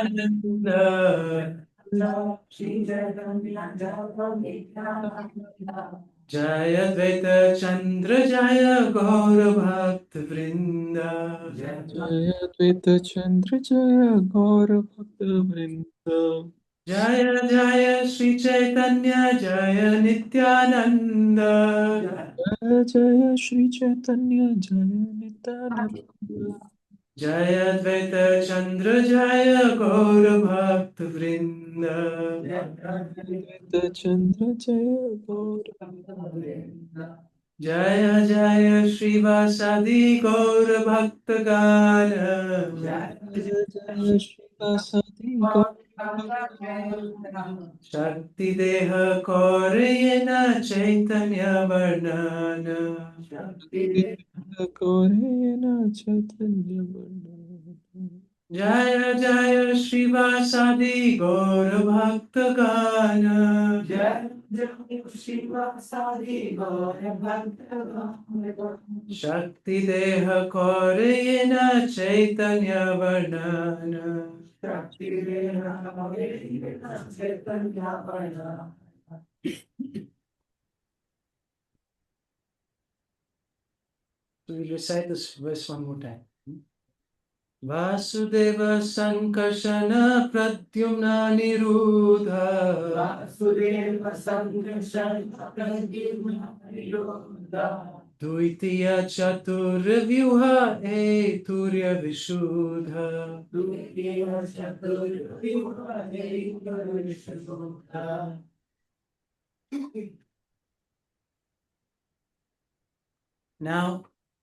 Nityananda. Jaya Dvaita Chandra Jaya Gaura Bhakta Vrinda. Jaya Dvaita Chandra Jaya Gaura Bhakta Vrinda. Jaya Jaya Sri Chaitanya Jaya Nityananda. Jaya Jaya Sri Chaitanya Jaya Nityānanda. Jaya Dvaita Chandra Jaya Gaura Bhakta Vrinda. Dvaita Chandra Jaya Gaura. Jaya Jaya Srivasadi Gaura Bhakta Gana. Jaya Jaya Sri Vasadi Gaura. Shakti Deha Kaurayena Chaitanya Varnana. Gaurena Chaitanya Varnana. Jaya Jaya Srivasadi Gaura Bhakta Gana. Jaya Jaya Srivasadi Gaura Bhakta Gana. Shakti Deha Kaurayena Chaitanya Varnana. Shakti Deha Kaurayena Chaitanya Varnana. So we'll recite this verse one more time. Vasudeva Sankarshana Pradyumna Niruddha. Vasudeva Sankarshana Pradyumna Niruddha. Dvaitiya Chaturvyuha Turya Vishuddha. Dvaitiya Chaturvyuha Turya Vishuddha. Now,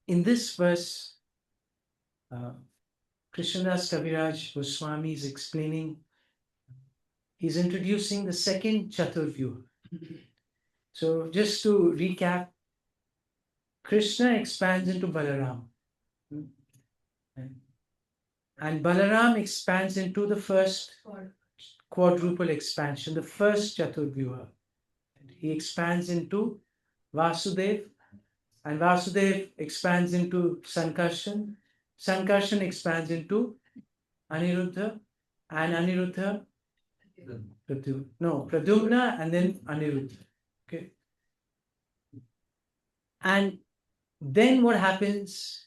in this verse, Krishnadas Kaviraj Goswami is explaining, he's introducing the second Chaturvyuha. So just to recap, Krishna expands into Balarāma. And Balarāma expands into the first quadruple expansion, the first Chaturvyuha. He expands into Vasudeva, and Vasudeva expands into Sankarshan. Sankarshan expands into Aniruddha, and Aniruddha, Pradyumna, and then Aniruddha. Okay. And then what happens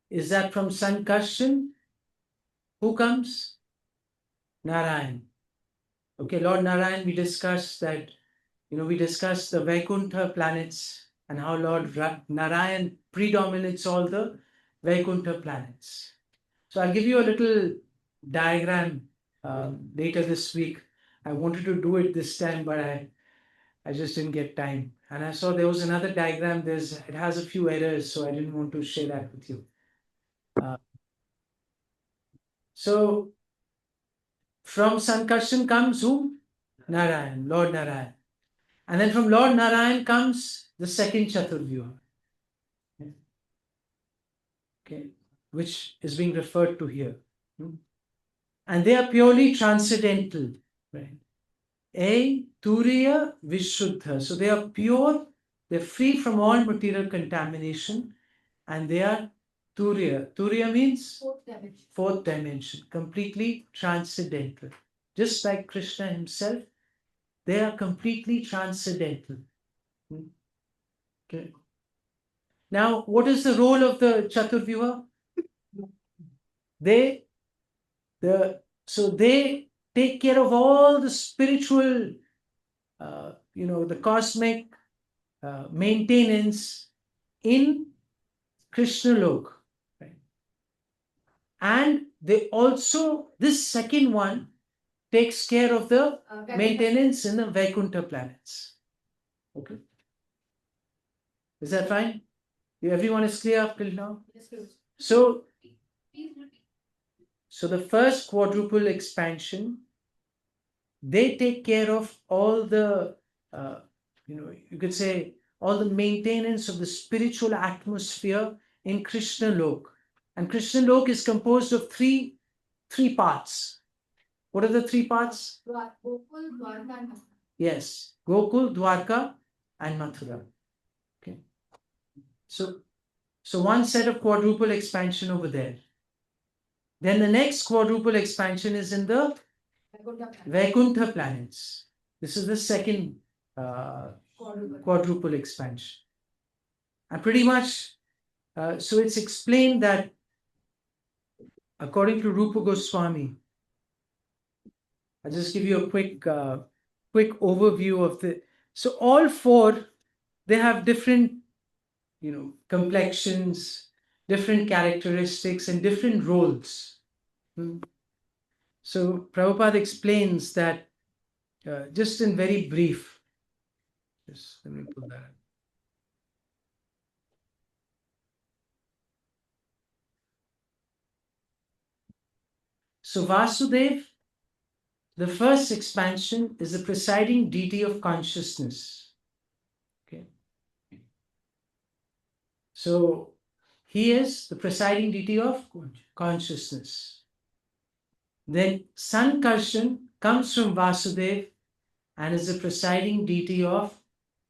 is that from Sankarshan, who comes? Narayan. Okay, Lord Narayan, we discussed that, we discussed the Vaikuntha planets and how Lord Narayan predominates all the Vaikuntha planets. So I'll give you a little diagram later this week. I wanted to do it this time, but I just didn't get time. And I saw there was another diagram. It has a few errors, so I didn't want to share that with you. So from Sankarshan comes who? Narayan, Lord Narayan. And then from Lord Narayan comes the second Chaturvyuha. Okay, which is being referred to here. And they are purely transcendental, right? Turiya Vishuddha. So they are pure, they're free from all material contamination, and they are Turiya. Turiya means fourth dimension, completely transcendental. Just like Krishna himself, they are completely transcendental. Okay. Now, what is the role of the Chaturvyuha? They take care of all the spiritual, the cosmic maintenance in Krishna Lok. Right? And they also, this second one takes care of the maintenance in the Vaikuntha planets. Okay. Is that fine? Everyone is clear up till now? Yes, so the first quadruple expansion, they take care of all the, you could say, all the maintenance of the spiritual atmosphere in Krishna Lok. And Krishna Lok is composed of three parts. What are the three parts? Gokul, Dwarka, and Mathura. Yes, Gokul, Dwarka, and Mathura. Okay. So one set of quadruple expansion over there. Then the next quadruple expansion is in the Vaikuntha planets. This is the second quadruple expansion. And pretty much, so it's explained that according to Rupa Goswami, I'll just give you a quick overview of the. So all four, they have different, complexions, different characteristics, and different roles. So Prabhupada explains that just in very brief. Just let me put that up. So Vasudev, the first expansion, is the presiding deity of consciousness. Okay. So he is the presiding deity of consciousness. Then Sankarshan comes from Vasudev and is the presiding deity of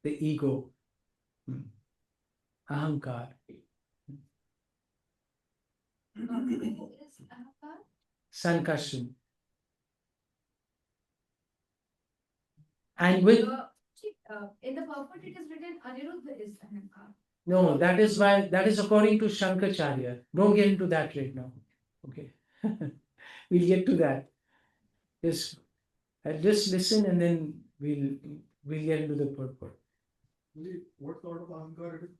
the ego, Ahankar. Sankarshan. And with in the purport it is written Aniruddha is Ahankar. No, that is according to Shankaracharya. Don't get into that right now. Okay. We'll get to that. Just listen and then we'll get into the purport. What sort of ahankar it is?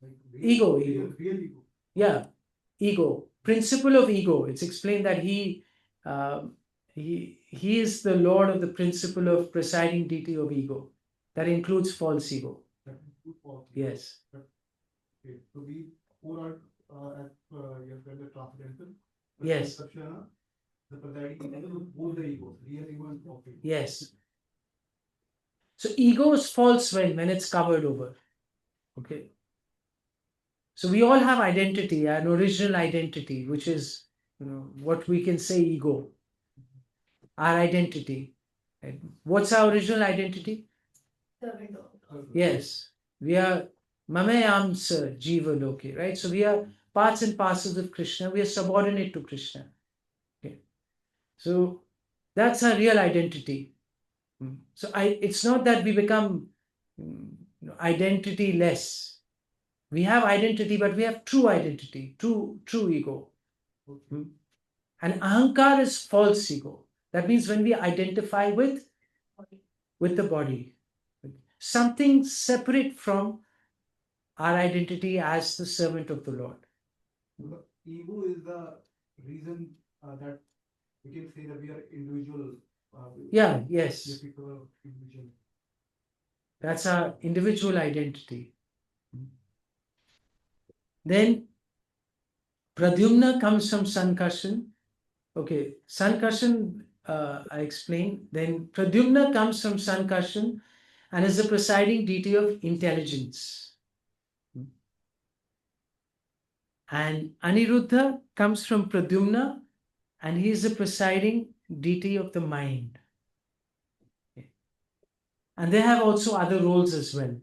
Like Ego. Real ego. Yeah, ego. Principle of ego. It's explained that he is the Lord of the principle of presiding deity of ego. That includes false ego. That includes false ego. Yes. Okay. So we four are as your friend the transcendental. Yes. The presiding ego, both the egos, real ego and false ego. Yes. So ego is false when it's covered over. Okay. So we all have identity, an original identity, which is what we can say ego. Our identity. Right? What's our original identity? Servant of. Yes. We are Mamayamsa Jiva Loke, right? So we are parts and parcels of Krishna. We are subordinate to Krishna. Okay. So that's our real identity. So it's not that we become identity less. We have identity, but we have true identity, true ego. Okay. And ahankar is false ego. That means when we identify with the body, something separate from our identity as the servant of the Lord. The ego is the reason that we can say that we are individual. Yeah, yes. We are people of individual. That's our individual identity. Then Pradyumna comes from Sankarshan. Okay, Sankarshan I explained. Then Pradyumna comes from Sankarshan and is the presiding deity of intelligence. And Aniruddha comes from Pradyumna and he is the presiding deity of the mind. Okay. And they have also other roles as well.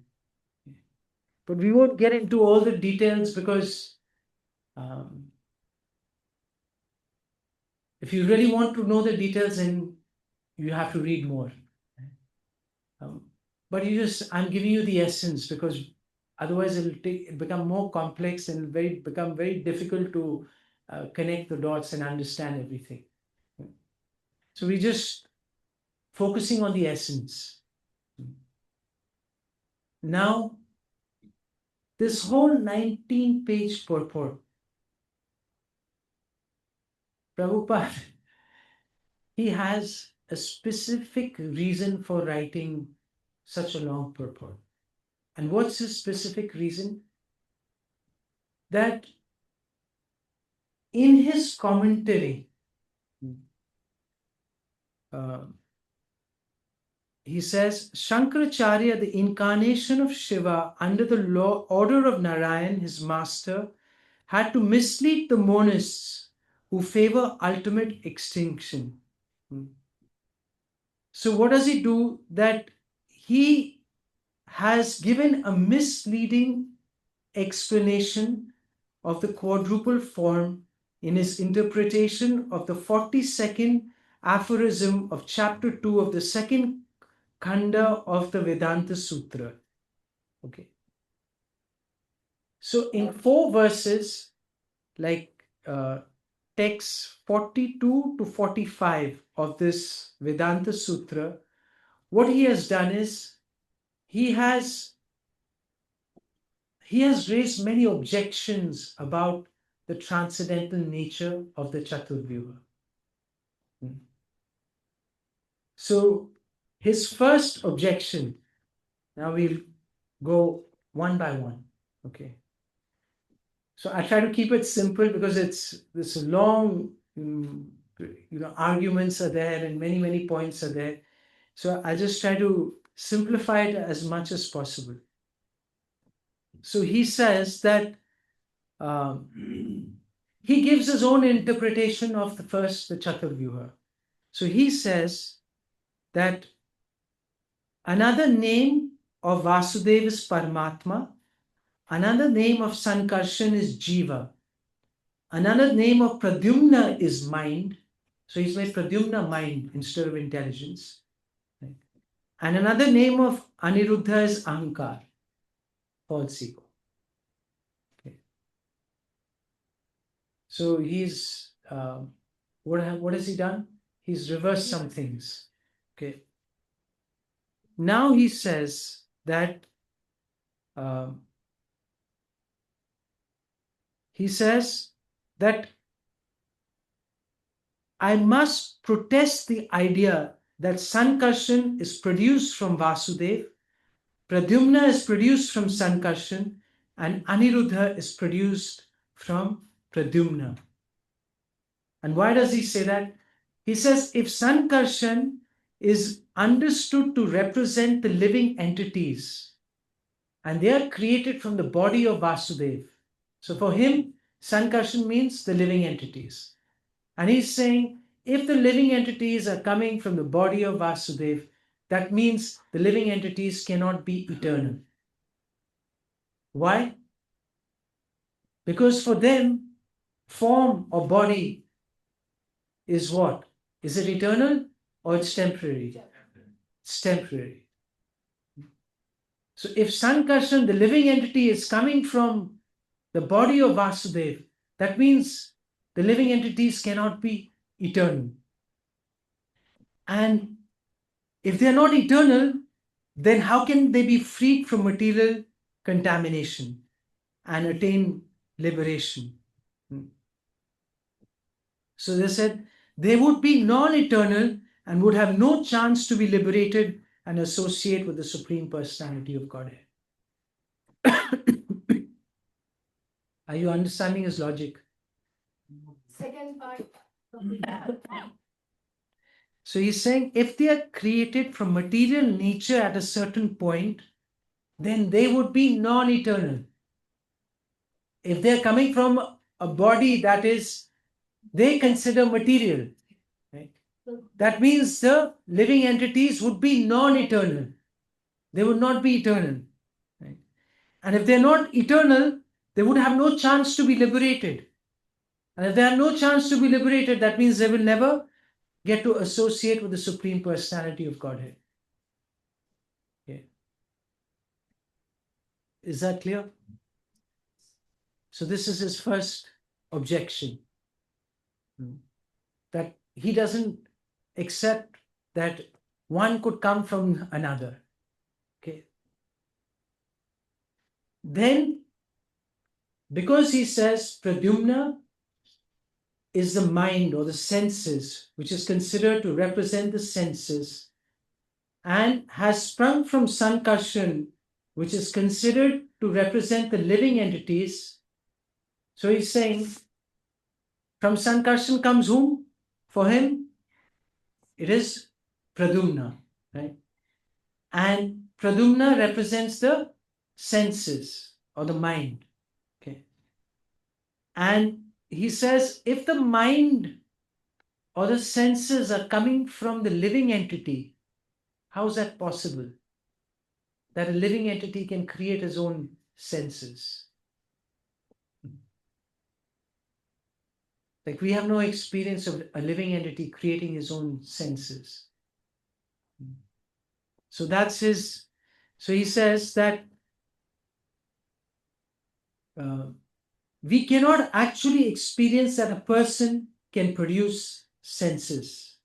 But we won't get into all the details because if you really want to know the details, then you have to read more. But I'm giving you the essence because otherwise it'll become more complex and become very difficult to connect the dots and understand everything. So we're just focusing on the essence. Now, this whole 19-page purport, Prabhupada, he has a specific reason for writing such a long purport. And what's his specific reason? That in his commentary, he says, Shankaracharya, the incarnation of Shiva under the order of Narayan, his master, had to mislead the monists who favor ultimate extinction. So what does he do? That he has given a misleading explanation of the quadruple form in his interpretation of the 42nd aphorism of chapter 2 of the second khanda of the Vedanta Sutra. Okay. So in 4 verses, like texts 42 to 45 of this Vedanta Sutra, what he has done is he has raised many objections about the transcendental nature of the Chaturvyuha. So his first objection, now we'll go one by one. Okay. So I try to keep it simple because it's this long, arguments are there and many, many points are there. So I just try to simplify it as much as possible. So he says that he gives his own interpretation of the Chaturvyuha. So he says that another name of Vasudeva is Paramatma, another name of Sankarshan is Jiva, another name of Pradyumna is mind. So he's made Pradyumna mind instead of intelligence. Right? And another name of Aniruddha is Ahankar, false ego. Okay. So he's, what has he done? He's reversed some things. Okay. Now he says that I must protest the idea that Sankarshan is produced from Vasudeva, Pradyumna is produced from Sankarshan, and Aniruddha is produced from Pradyumna. And why does he say that? He says if Sankarshan is understood to represent the living entities, and they are created from the body of Vasudeva. So for him, Sankarshan means the living entities. And he's saying, if the living entities are coming from the body of Vasudeva, that means the living entities cannot be eternal. Why? Because for them, form or body is what? Is it eternal or it's temporary? It's temporary. So if Sankarshan, the living entity, is coming from the body of Vasudeva, that means the living entities cannot be eternal. And if they are not eternal, then how can they be freed from material contamination and attain liberation? So they said they would be non-eternal and would have no chance to be liberated and associate with the Supreme Personality of Godhead. Are you understanding his logic? Second part. So he's saying if they are created from material nature at a certain point, then they would be non-eternal. If they're coming from a body that is, they consider material, right? That means the living entities would be non-eternal. They would not be eternal. Right? And if they're not eternal, they would have no chance to be liberated. And if they have no chance to be liberated, that means they will never get to associate with the Supreme Personality of Godhead. Okay. Is that clear? So this is his first objection. That he doesn't accept that one could come from another. Okay. Then, because he says Pradyumna is the mind or the senses, which is considered to represent the senses, and has sprung from Sankarshan, which is considered to represent the living entities. So he's saying, from Sankarshan comes whom? For him, it is Pradyumna, right? And Pradyumna represents the senses or the mind. Okay. And he says, if the mind or the senses are coming from the living entity, how is that possible? That a living entity can create his own senses. Like we have no experience of a living entity creating his own senses. So that's his. So he says that we cannot actually experience that a person can produce senses.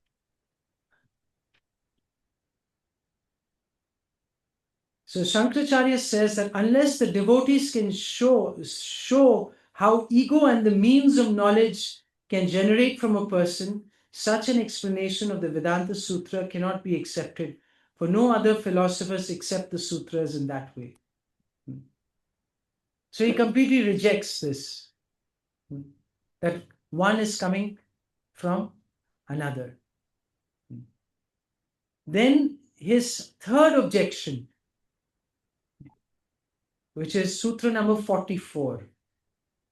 So Shankaracharya says that unless the devotees can show how ego and the means of knowledge can generate from a person, such an explanation of the Vedanta Sutra cannot be accepted, for no other philosophers accept the sutras in that way. So he completely rejects this, that one is coming from another. Then his third objection, which is Sutra number 44.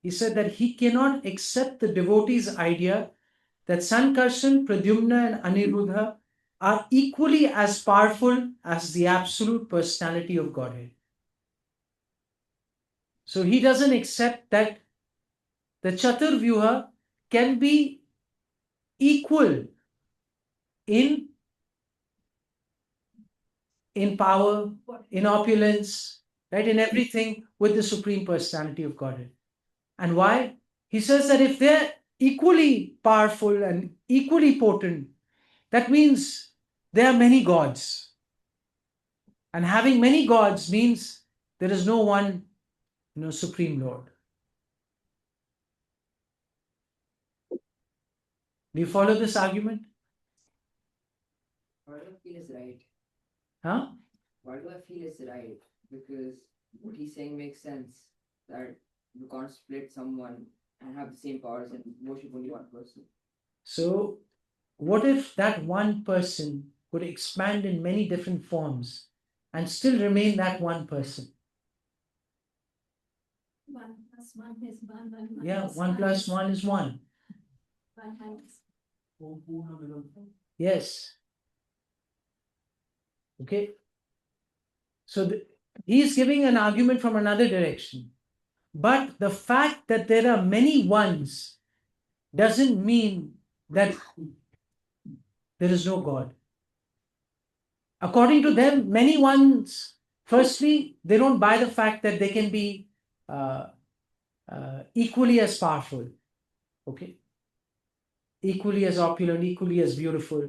He said that he cannot accept the devotee's idea that Sankarshan, Pradyumna and Aniruddha are equally as powerful as the absolute personality of Godhead. So he doesn't accept that the Chaturvyuha can be equal in power, in opulence, right, in everything with the Supreme Personality of Godhead. And why? He says that if they're equally powerful and equally potent, that means there are many gods. And having many gods means there is no one, Supreme Lord. Do you follow this argument? Why do I feel is right? Huh? Why do I feel is right? Because what he's saying makes sense, that you can't split someone and have the same powers and worship only one person. So, what if that one person could expand in many different forms and still remain that one person? 1 plus 1 is 1. Yeah, 1 plus 1 is 1. 1 times. Yes. Okay. So he is giving an argument from another direction. But the fact that there are many ones doesn't mean that there is no God. According to them, many ones, firstly, they don't buy the fact that they can be equally as powerful, okay? Equally as opulent, equally as beautiful,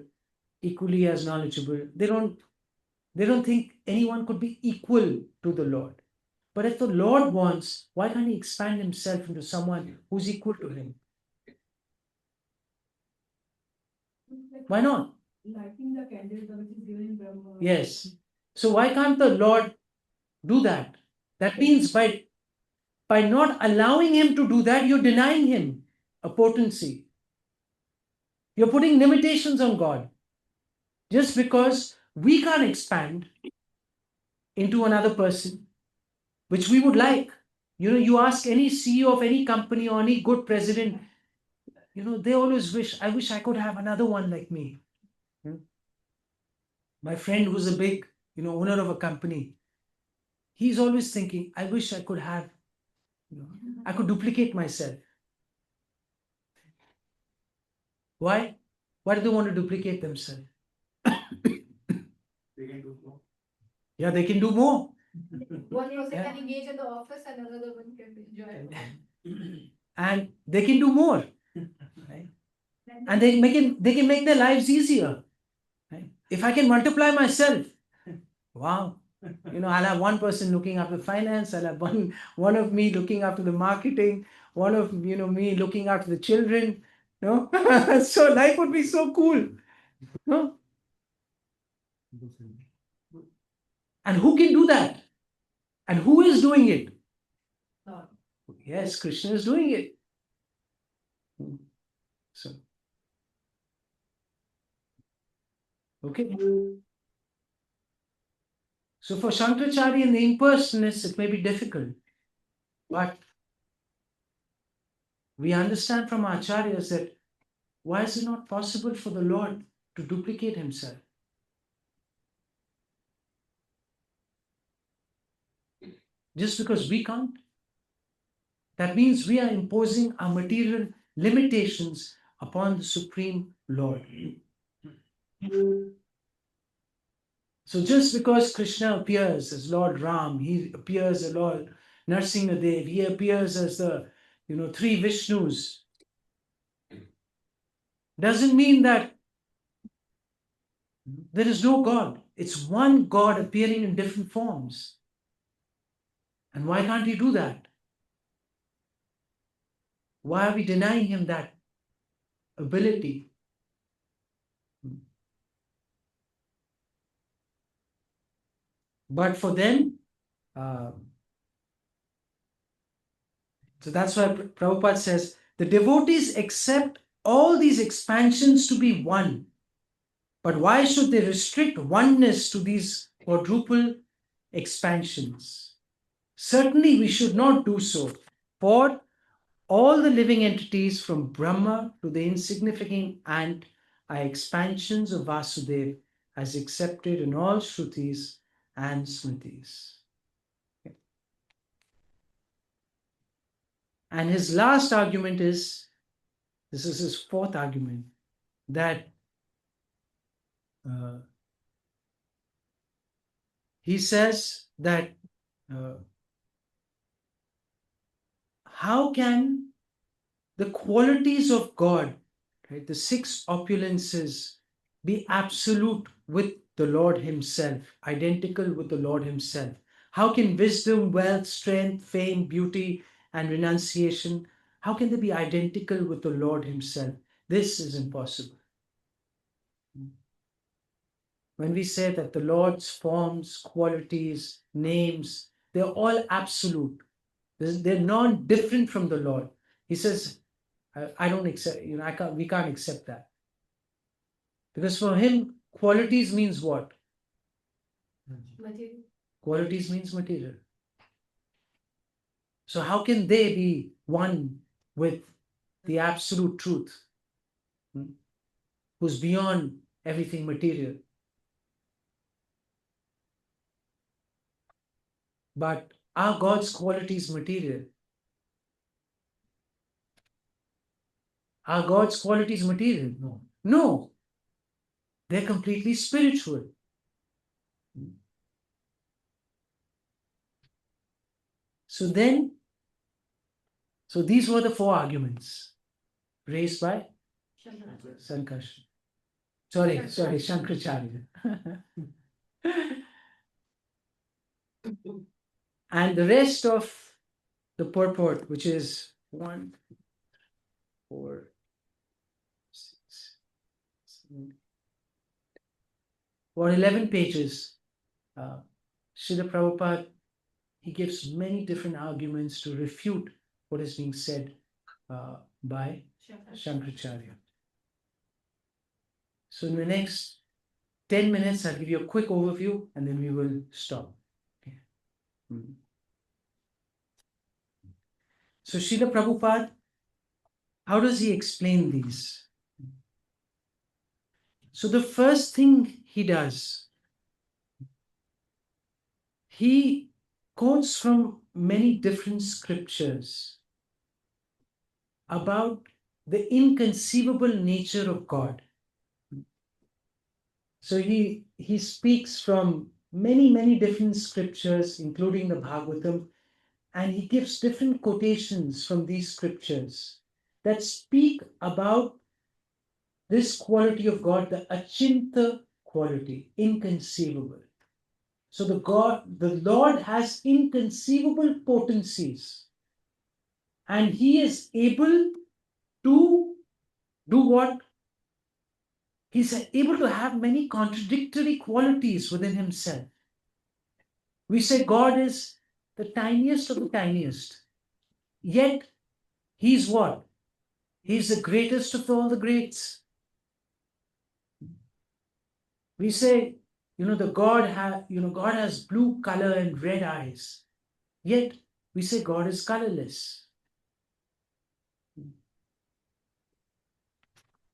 equally as knowledgeable. They don't think anyone could be equal to the Lord. But if the Lord wants, why can't he expand himself into someone who's equal to him? Why not? Lighting the candle which is given in Brahma. Yes. So why can't the Lord do that? That means by not allowing him to do that, you're denying him a potency. You're putting limitations on God. Just because we can't expand into another person, which we would like. You ask any CEO of any company or any good president, they always I wish I could have another one like me. My friend who's a big, owner of a company, he's always thinking, I wish I could have, I could duplicate myself. Why? Why do they want to duplicate themselves? They can do more. Yeah, they can do more. One person Yeah. can engage in the office and another one can enjoy. And they can do more. Right? And they can make their lives easier. Right? If I can multiply myself, wow. I'll have one person looking after finance, I'll have one of me looking after the marketing, one of me looking after the children. No? So life would be so cool. No? And who can do that? And who is doing it? Lord. Yes, Krishna is doing it. So, okay. So for Shankaracharya and the impersonalists, it may be difficult. But we understand from our acharyas that why is it not possible for the Lord to duplicate himself? Just because we can't? That means we are imposing our material limitations upon the Supreme Lord. So just because Krishna appears as Lord Ram, he appears as Lord Narsingadev, he appears as the three Vishnus, doesn't mean that there is no God. It's one God appearing in different forms. And why can't he do that? Why are we denying him that ability? But for them, so that's why Prabhupada says, the devotees accept all these expansions to be one. But why should they restrict oneness to these quadruple expansions? Certainly we should not do so. For all the living entities from Brahma to the insignificant ant are expansions of Vasudev as accepted in all Shrutis and Smritis. And his last argument is, this is his fourth argument, that he says that how can the qualities of God, right, the six opulences, be absolute with the Lord himself, identical with the Lord himself? How can wisdom, wealth, strength, fame, beauty, and renunciation, how can they be identical with the Lord himself? This is impossible. When we say that the Lord's forms, qualities, names, they're all absolute. They're non-different from the Lord. He says, I don't accept, we can't accept that. Because for him, qualities means what? Material. Qualities means material. So how can they be one with the absolute truth, who's beyond everything material? But are God's qualities material? Are God's qualities material? No. No. They're completely spiritual. So these were the four arguments raised by Sankarshan. Sorry, Shankaracharya. And the rest of the purport, which is 1, 4, 6, 7, or 11 pages, Srila Prabhupada, he gives many different arguments to refute what is being said by Shankaracharya. So in the next 10 minutes, I'll give you a quick overview and then we will stop. Okay. So Srila Prabhupada, how does he explain these? So the first thing he does, he quotes from many different scriptures about the inconceivable nature of God. So he speaks from many different scriptures, including the Bhagavatam, and he gives different quotations from these scriptures that speak about this quality of God, the Achinta quality, inconceivable. So the Lord has inconceivable potencies, and he is able to do what? He's able to have many contradictory qualities within himself. We say God is the tiniest of the tiniest, yet he's what? He's the greatest of all the greats. We say, God has blue color and red eyes, yet we say God is colorless.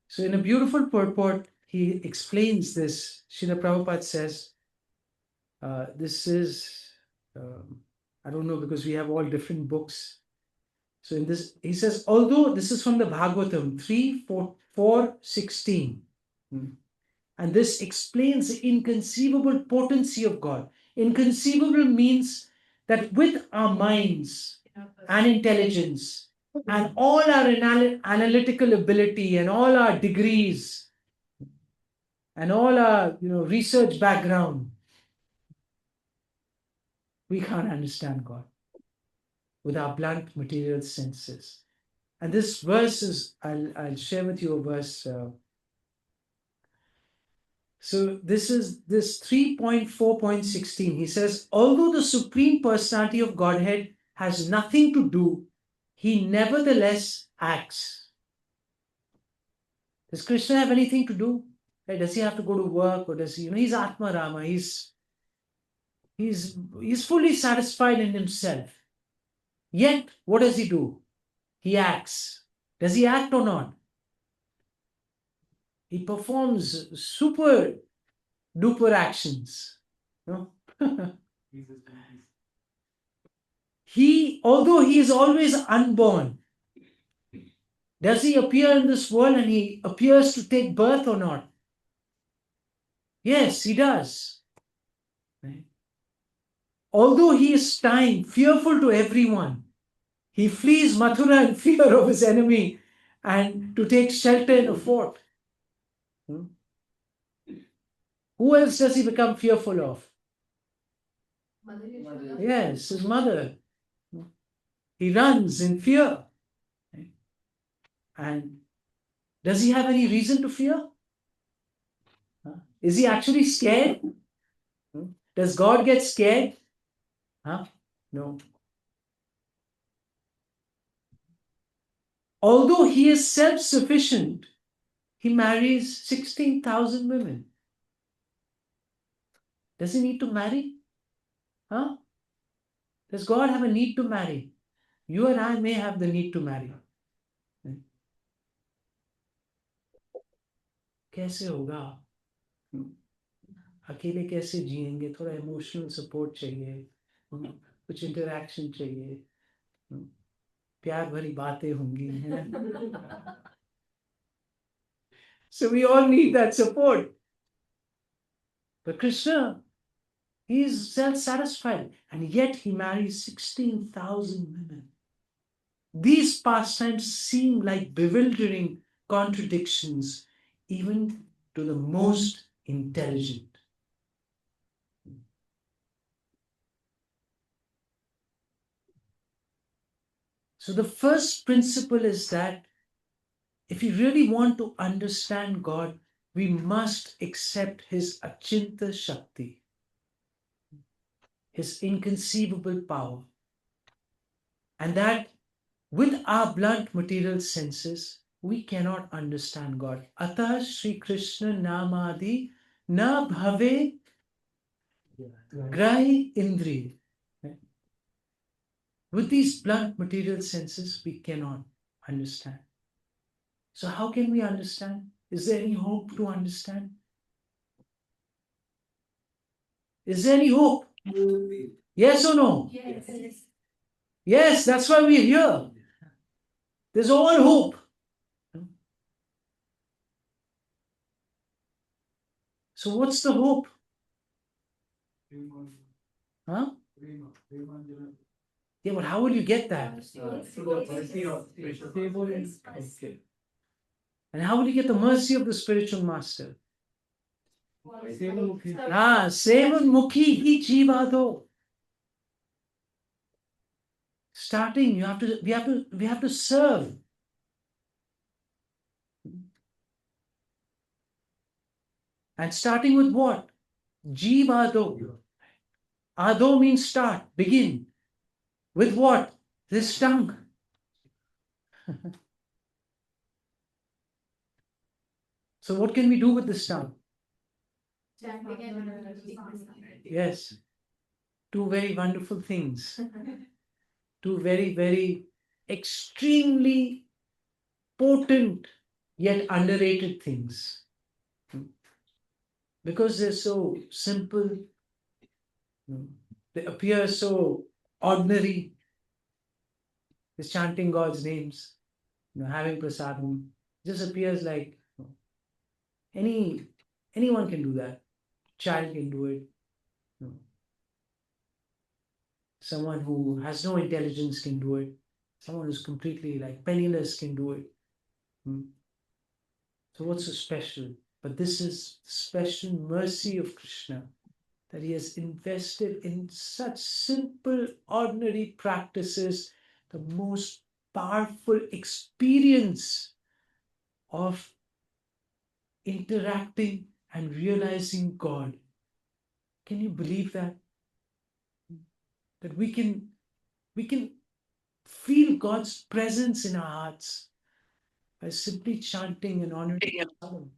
So in a beautiful purport, he explains this. Srila Prabhupada says, this is, I don't know, because we have all different books. So in this, he says, although this is from the Bhagavatam 3:4-16. And this explains the inconceivable potency of God. Inconceivable means that with our minds and intelligence and all our analytical ability and all our degrees and all our research background, we can't understand God with our blunt material senses. And this verse is, I'll share with you a verse. So this is this 3.4.16. He says, although the Supreme Personality of Godhead has nothing to do, he nevertheless acts. Does Krishna have anything to do? Right? Does he have to go to work, or does he, he's Atma Rama, he's fully satisfied in himself. Yet, what does he do? He acts. Does he act or not? He performs super duper actions. No? Although he is always unborn, does he appear in this world and he appears to take birth or not? Yes, he does. Right? Although he is fearful to everyone, he flees Mathura in fear of his enemy and to take shelter in a fort. Who else does he become fearful of? Yes, his mother. He runs in fear. And does he have any reason to fear? Is he actually scared? Does God get scared? No. Although he is self-sufficient, he marries 16,000 women. Does he need to marry? Does God have a need to marry? You and I may have the need to marry. कैसे होगा? अकेले कैसे जिएंगे? थोड़ा emotional support चाहिए, कुछ interaction चाहिए, प्यार भरी बातें होंगी, है ना? So we all need that support. But Krishna, he is self-satisfied, and yet he marries 16,000 women. These pastimes seem like bewildering contradictions even to the most intelligent. So the first principle is that if you really want to understand God, we must accept his Achinta Shakti, his inconceivable power. And that with our blunt material senses, we cannot understand God. Atah Shri Krishna Namadi Na Bhave Grahi Indri. With these blunt material senses, we cannot understand. So how can we understand? Is there any hope to understand? Is there any hope? Yes or no? Yes. Yes, that's why we're here. There's all hope. So what's the hope? Yeah, but how will you get that? Okay. And how will you get the mercy of the spiritual master? Sevan mukhi hi jivado. Starting, we have to serve. And starting with what? Jivado. Ado means start, begin. With what? This tongue. So what can we do with this tongue? Yes. Two very wonderful things. Two very, very extremely potent yet underrated things. Because they're so simple, they appear so ordinary, This chanting God's names, having prasadam, just appears like anyone can do that. Child can do it. Someone who has no intelligence can do it. Someone who's completely like penniless can do it. So what's so special? But this is the special mercy of Krishna, that he has invested in such simple, ordinary practices, the most powerful experience of interacting and realizing God. Can you believe that? That we can feel God's presence in our hearts by simply chanting and honoring Him.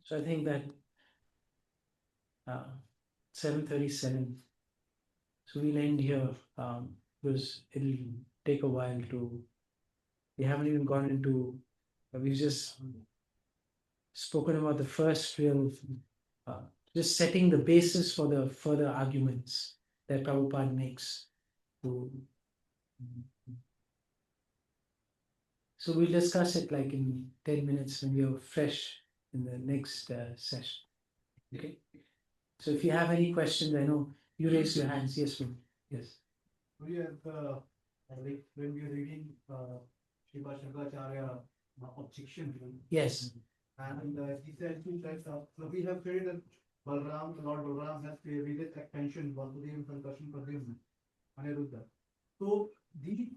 So I think that 7:37. So we'll end here because it'll take a while to. We haven't even gone into. We've just spoken about the first real, just setting the basis for the further arguments that Prabhupada makes. So we'll discuss it like in 10 minutes when we are fresh in the next session. Okay. So if you have any questions, I know you raise your hands. Yes, ma'am. Yes. Yes, like when we are reading Srila Shankaracharya objection, Yes. and he said two types of. So we have said that Lord Balaram has created expansion, Vasudev, Sankarshan, Pradyumna, Aniruddha. So these